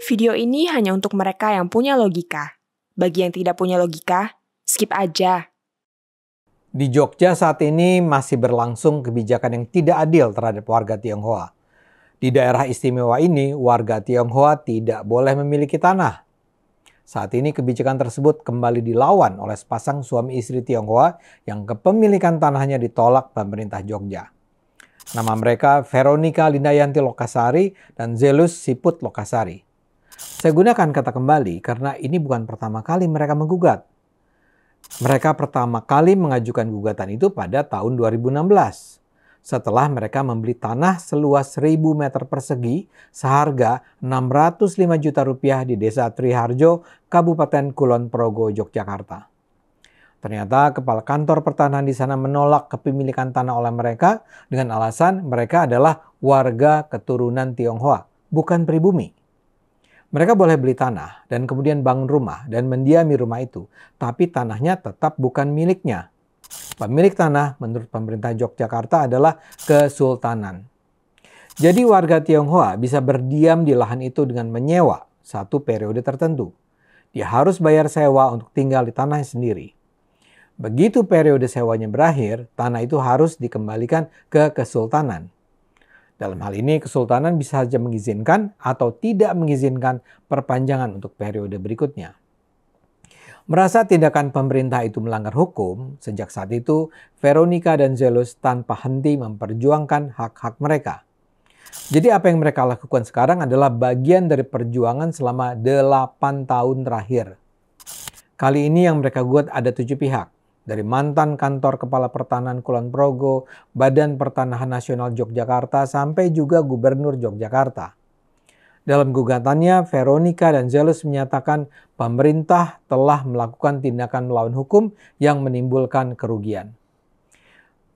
Video ini hanya untuk mereka yang punya logika. Bagi yang tidak punya logika, skip aja. Di Jogja saat ini masih berlangsung kebijakan yang tidak adil terhadap warga Tionghoa. Di daerah istimewa ini, warga Tionghoa tidak boleh memiliki tanah. Saat ini kebijakan tersebut kembali dilawan oleh sepasang suami istri Tionghoa yang kepemilikan tanahnya ditolak pemerintah Jogja. Nama mereka Veronica Lindayanti Lokasari dan Zelus Siput Lokasari. Saya gunakan kata kembali karena ini bukan pertama kali mereka menggugat. Mereka pertama kali mengajukan gugatan itu pada tahun 2016. Setelah mereka membeli tanah seluas 1.000 meter persegi seharga 605 juta rupiah di Desa Triharjo, Kabupaten Kulon Progo, Yogyakarta. Ternyata kepala kantor pertanahan di sana menolak kepemilikan tanah oleh mereka dengan alasan mereka adalah warga keturunan Tionghoa, bukan pribumi. Mereka boleh beli tanah dan kemudian bangun rumah dan mendiami rumah itu, tapi tanahnya tetap bukan miliknya. Pemilik tanah menurut pemerintah Yogyakarta adalah kesultanan. Jadi warga Tionghoa bisa berdiam di lahan itu dengan menyewa satu periode tertentu. Dia harus bayar sewa untuk tinggal di tanahnya sendiri. Begitu periode sewanya berakhir, tanah itu harus dikembalikan ke kesultanan. Dalam hal ini, kesultanan bisa saja mengizinkan atau tidak mengizinkan perpanjangan untuk periode berikutnya. Merasa tindakan pemerintah itu melanggar hukum, sejak saat itu Veronica dan Zelus tanpa henti memperjuangkan hak-hak mereka. Jadi apa yang mereka lakukan sekarang adalah bagian dari perjuangan selama 8 tahun terakhir. Kali ini yang mereka gugat ada 7 pihak. Dari mantan kantor kepala pertanahan Kulon Progo, Badan Pertanahan Nasional Yogyakarta, sampai juga Gubernur Yogyakarta. Dalam gugatannya, Veronica dan Zelus menyatakan pemerintah telah melakukan tindakan melawan hukum yang menimbulkan kerugian.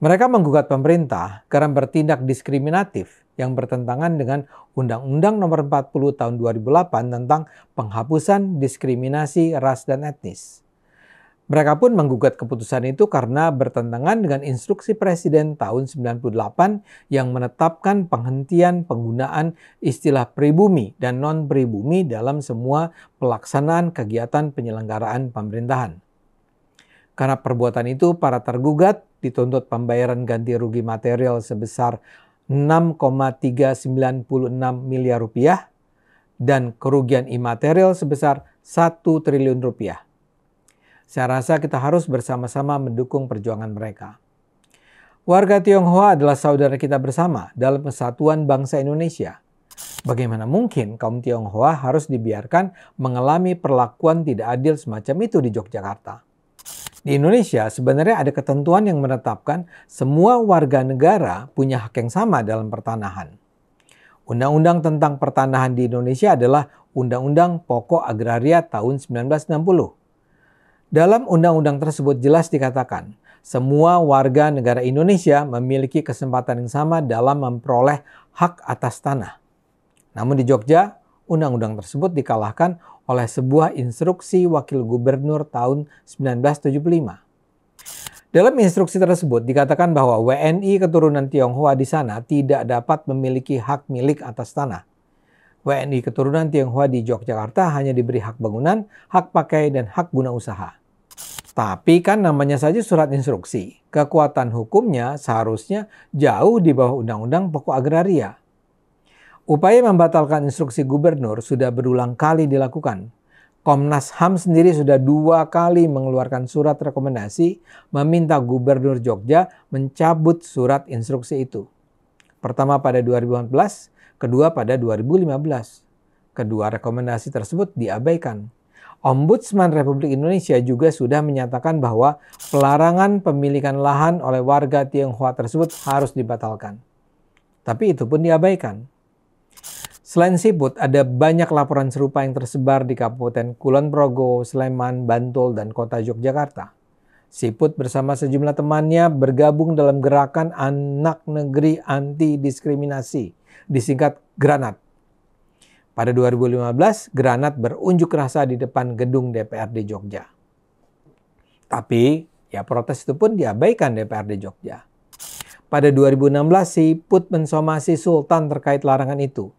Mereka menggugat pemerintah karena bertindak diskriminatif yang bertentangan dengan Undang-Undang Nomor 40 Tahun 2008 tentang penghapusan diskriminasi ras dan etnis. Mereka pun menggugat keputusan itu karena bertentangan dengan instruksi Presiden tahun 98 yang menetapkan penghentian penggunaan istilah pribumi dan non-pribumi dalam semua pelaksanaan kegiatan penyelenggaraan pemerintahan. Karena perbuatan itu, para tergugat dituntut pembayaran ganti rugi material sebesar 6,396 miliar rupiah dan kerugian imaterial sebesar 1 triliun rupiah. Saya rasa kita harus bersama-sama mendukung perjuangan mereka. Warga Tionghoa adalah saudara kita bersama dalam kesatuan bangsa Indonesia. Bagaimana mungkin kaum Tionghoa harus dibiarkan mengalami perlakuan tidak adil semacam itu di Yogyakarta? Di Indonesia sebenarnya ada ketentuan yang menetapkan semua warga negara punya hak yang sama dalam pertanahan. Undang-undang tentang pertanahan di Indonesia adalah Undang-Undang Pokok Agraria tahun 1960. Dalam undang-undang tersebut jelas dikatakan, semua warga negara Indonesia memiliki kesempatan yang sama dalam memperoleh hak atas tanah. Namun di Jogja, undang-undang tersebut dikalahkan oleh sebuah instruksi Wakil Gubernur tahun 1975. Dalam instruksi tersebut dikatakan bahwa WNI keturunan Tionghoa di sana tidak dapat memiliki hak milik atas tanah. WNI keturunan Tionghoa di Yogyakarta hanya diberi hak bangunan, hak pakai, dan hak guna usaha. Tapi kan namanya saja surat instruksi. Kekuatan hukumnya seharusnya jauh di bawah Undang-Undang Pokok Agraria. Upaya membatalkan instruksi gubernur sudah berulang kali dilakukan. Komnas HAM sendiri sudah 2 kali mengeluarkan surat rekomendasi meminta Gubernur Jogja mencabut surat instruksi itu. Pertama pada 2014, kedua pada 2015. Kedua rekomendasi tersebut diabaikan. Ombudsman Republik Indonesia juga sudah menyatakan bahwa pelarangan pemilikan lahan oleh warga Tionghoa tersebut harus dibatalkan. Tapi itu pun diabaikan. Selain Siput, ada banyak laporan serupa yang tersebar di Kabupaten Kulon Progo, Sleman, Bantul, dan Kota Yogyakarta. Siput bersama sejumlah temannya bergabung dalam gerakan Anak Negeri Anti Diskriminasi, disingkat Granat. Pada 2015, Granat berunjuk rasa di depan gedung DPRD Jogja. Tapi, protes itu pun diabaikan DPRD Jogja. Pada 2016, Siput mensomasi Sultan terkait larangan itu.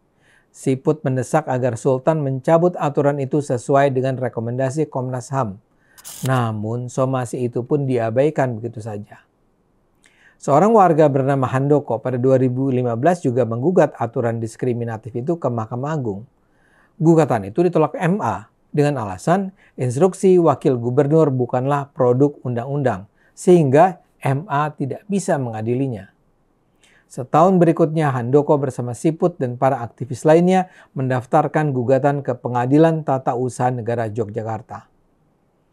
Siput mendesak agar Sultan mencabut aturan itu sesuai dengan rekomendasi Komnas HAM. Namun, somasi itu pun diabaikan begitu saja. Seorang warga bernama Handoko pada 2015 juga menggugat aturan diskriminatif itu ke Mahkamah Agung. Gugatan itu ditolak MA dengan alasan instruksi wakil gubernur bukanlah produk undang-undang, sehingga MA tidak bisa mengadilinya. Setahun berikutnya, Handoko bersama Siput dan para aktivis lainnya mendaftarkan gugatan ke Pengadilan Tata Usaha Negara Yogyakarta.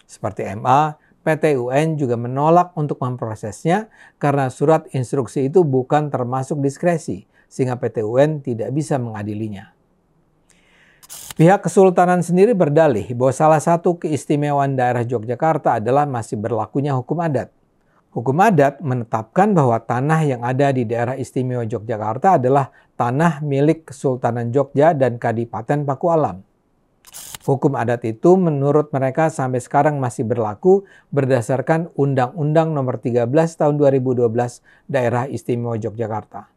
Seperti MA, PT UN juga menolak untuk memprosesnya karena surat instruksi itu bukan termasuk diskresi, sehingga PT UN tidak bisa mengadilinya. Pihak Kesultanan sendiri berdalih bahwa salah satu keistimewaan daerah Yogyakarta adalah masih berlakunya hukum adat. Hukum adat menetapkan bahwa tanah yang ada di daerah istimewa Yogyakarta adalah tanah milik Kesultanan Jogja dan Kadipaten Pakualam. Hukum adat itu menurut mereka sampai sekarang masih berlaku berdasarkan Undang-Undang Nomor 13 Tahun 2012 Daerah Istimewa Yogyakarta.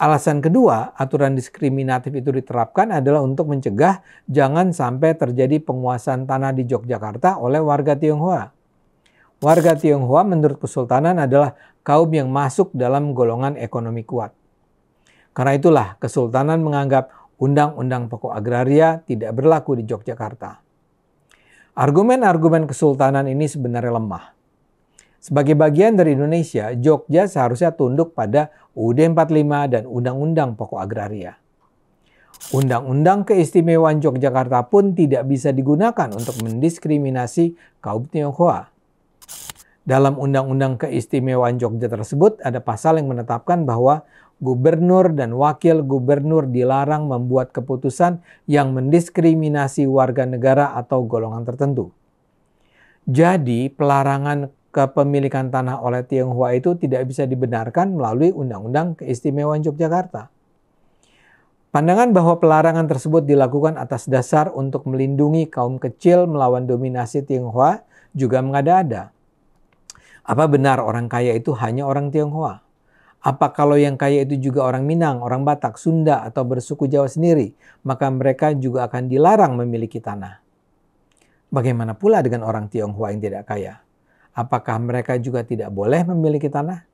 Alasan kedua, aturan diskriminatif itu diterapkan adalah untuk mencegah jangan sampai terjadi penguasaan tanah di Yogyakarta oleh warga Tionghoa. Warga Tionghoa menurut Kesultanan adalah kaum yang masuk dalam golongan ekonomi kuat. Karena itulah Kesultanan menganggap Undang-Undang Pokok Agraria tidak berlaku di Yogyakarta. Argumen-argumen Kesultanan ini sebenarnya lemah. Sebagai bagian dari Indonesia, Jogja seharusnya tunduk pada UUD 45 dan Undang-Undang Pokok Agraria. Undang-Undang Keistimewaan Yogyakarta pun tidak bisa digunakan untuk mendiskriminasi kaum Tionghoa. Dalam Undang-Undang Keistimewaan Jogja tersebut ada pasal yang menetapkan bahwa gubernur dan wakil gubernur dilarang membuat keputusan yang mendiskriminasi warga negara atau golongan tertentu. Jadi pelarangan kepemilikan tanah oleh Tionghoa itu tidak bisa dibenarkan melalui Undang-Undang Keistimewaan Yogyakarta. Pandangan bahwa pelarangan tersebut dilakukan atas dasar untuk melindungi kaum kecil melawan dominasi Tionghoa juga mengada-ada. Apa benar orang kaya itu hanya orang Tionghoa? Apa kalau yang kaya itu juga orang Minang, orang Batak, Sunda, atau bersuku Jawa sendiri, maka mereka juga akan dilarang memiliki tanah? Bagaimana pula dengan orang Tionghoa yang tidak kaya? Apakah mereka juga tidak boleh memiliki tanah?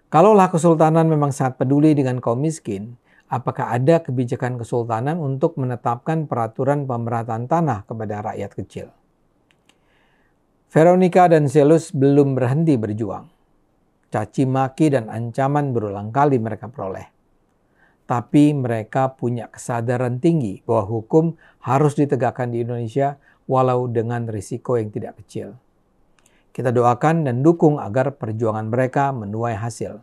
Kalaulah Kesultanan memang sangat peduli dengan kaum miskin, apakah ada kebijakan Kesultanan untuk menetapkan peraturan pemerataan tanah kepada rakyat kecil? Veronica dan Zelus belum berhenti berjuang. Caci maki dan ancaman berulang kali mereka peroleh. Tapi mereka punya kesadaran tinggi bahwa hukum harus ditegakkan di Indonesia walau dengan risiko yang tidak kecil. Kita doakan dan dukung agar perjuangan mereka menuai hasil.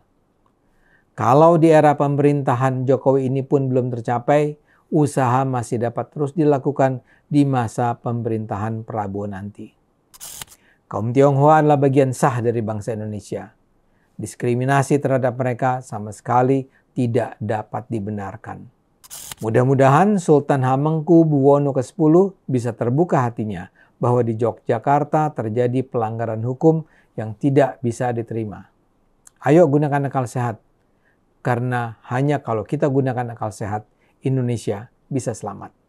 Kalau di era pemerintahan Jokowi ini pun belum tercapai, usaha masih dapat terus dilakukan di masa pemerintahan Prabowo nanti. Kaum Tionghoa adalah bagian sah dari bangsa Indonesia. Diskriminasi terhadap mereka sama sekali tidak dapat dibenarkan. Mudah-mudahan Sultan Hamengkubuwono ke-10 bisa terbuka hatinya bahwa di Yogyakarta terjadi pelanggaran hukum yang tidak bisa diterima. Ayo gunakan akal sehat, karena hanya kalau kita gunakan akal sehat, Indonesia bisa selamat.